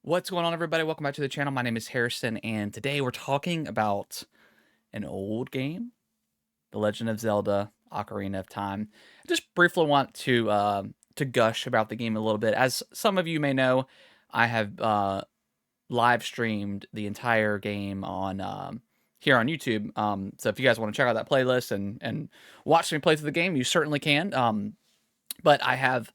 What's going on, everybody? Welcome back to the channel. My name is Harrison, and today we're talking about an old game, The Legend of Zelda: Ocarina of Time. I just briefly want to gush about the game a little bit. As some of you may know, I have live streamed the entire game on here on YouTube. So if you guys want to check out that playlist and watch me play through the game, you certainly can. But I have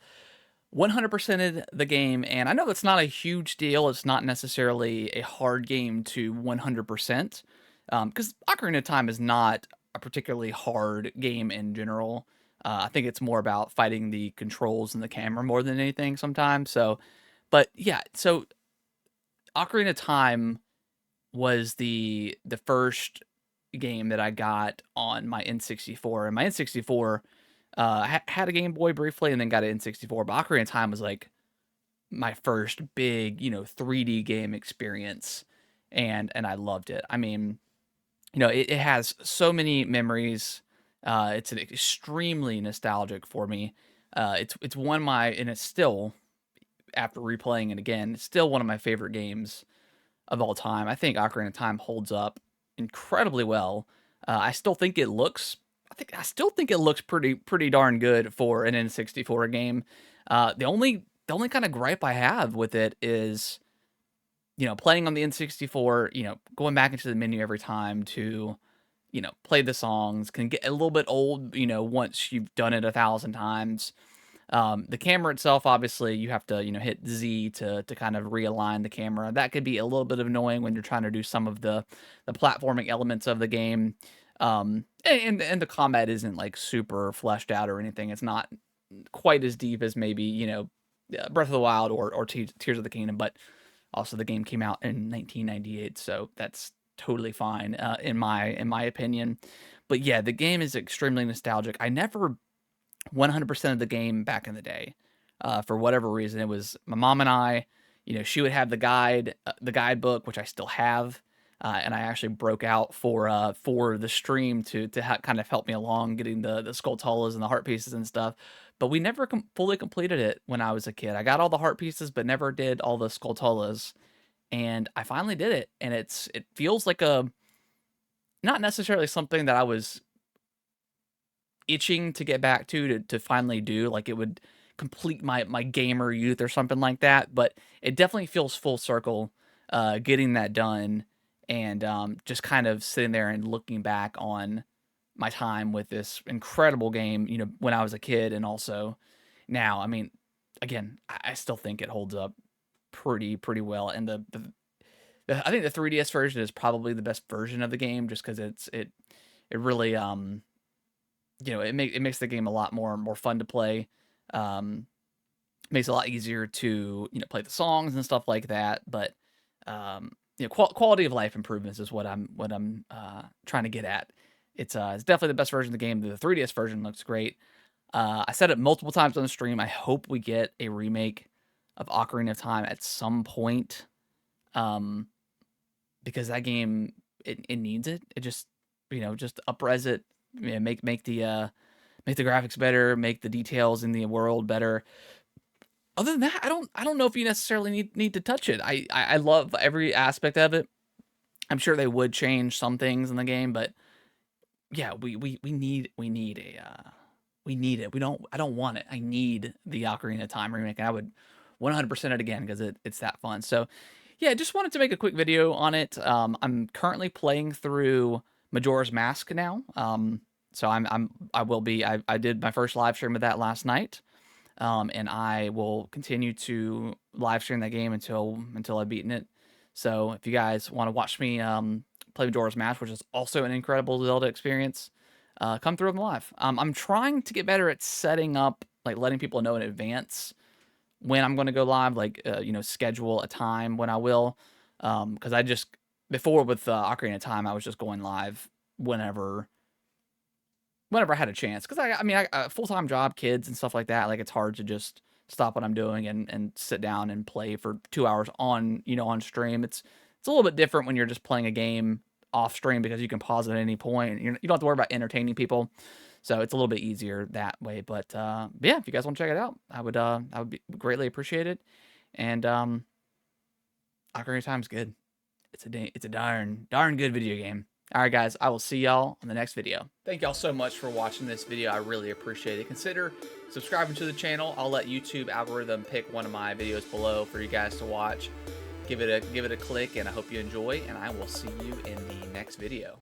100%ed the game, and I know that's not a huge deal. It's not necessarily a hard game to 100%, because Ocarina of Time is not a particularly hard game in general. I think it's more about fighting the controls and the camera more than anything sometimes. So, but yeah, so Ocarina of Time was the first game that I got on my N64, and my N64 had a Game Boy briefly, and then got an N64. But Ocarina of Time was like my first big, 3D game experience, and I loved it. I mean, it has so many memories. It's an extremely nostalgic for me. It's one of my, and it's still, after replaying it again, it's still one of my favorite games of all time. I think Ocarina of Time holds up incredibly well. I still think it looks. I still think it looks pretty darn good for an N64 game. The only kind of gripe I have with it is, playing on the N64. Going back into the menu every time to, play the songs can get a little bit old. Once you've done it 1,000 times. The camera itself, obviously, you have to, hit Z to kind of realign the camera. That could be a little bit annoying when you're trying to do some of the platforming elements of the game. And the combat isn't like super fleshed out or anything. It's not quite as deep as maybe, Breath of the Wild or Tears of the Kingdom, but also the game came out in 1998, so that's totally fine in my opinion. But yeah, the game is extremely nostalgic. I never 100% of the game back in the day. For whatever reason, it was my mom and I. She would have the guidebook, which I still have, and I actually broke out for the stream to kind of help me along getting the skulltulas and the heart pieces and stuff. But we never fully completed it when I was a kid. I got all the heart pieces, but never did all the skulltulas. And I finally did it, and it feels like a not necessarily something that I was itching to get back to finally do, like, it would complete my gamer youth or something like that, but it definitely feels full circle, getting that done, and, just kind of sitting there and looking back on my time with this incredible game, when I was a kid and also now. I mean, again, I still think it holds up pretty well, and I think the 3DS version is probably the best version of the game just 'cause it really, it makes the game a lot more fun to play. Um, Makes it a lot easier to play the songs and stuff like that. But quality of life improvements is what I'm trying to get at. It's definitely the best version of the game. The 3DS version looks great. I said it multiple times on the stream. I hope we get a remake of Ocarina of Time at some point, um, because that game it needs it. It just upres it, make the graphics better, make the details in the world better. Other than that, I don't know if you necessarily need to touch it. I love every aspect of it. I'm sure they would change some things in the game, but yeah, we need we need it. I don't want it. I need the Ocarina of Time remake, and I would 100% it again because it's that fun. So yeah, just wanted to make a quick video on it. I'm currently playing through Majora's Mask now. So I will be. I did my first live stream of that last night, and I will continue to live stream that game until I've beaten it. So if you guys want to watch me play Majora's Mask, which is also an incredible Zelda experience, come through with me live. I'm trying to get better at setting up, like letting people know in advance when I'm going to go live, like schedule a time when I will, because I just before with Ocarina of Time, I was just going live whenever I had a chance, because I full-time job, kids and stuff like that, like, it's hard to just stop what I'm doing and sit down and play for 2 hours on stream. It's a little bit different when you're just playing a game off stream because you can pause it at any point. You don't have to worry about entertaining people, so it's a little bit easier that way. But yeah, if you guys wanna check it out, I would be greatly appreciate it, and, Ocarina of Time's good. It's a darn good video game. All right, guys, I will see y'all on the next video. Thank y'all so much for watching this video. I really appreciate it. Consider subscribing to the channel. I'll let YouTube algorithm pick one of my videos below for you guys to watch. Give it a click, and I hope you enjoy, and I will see you in the next video.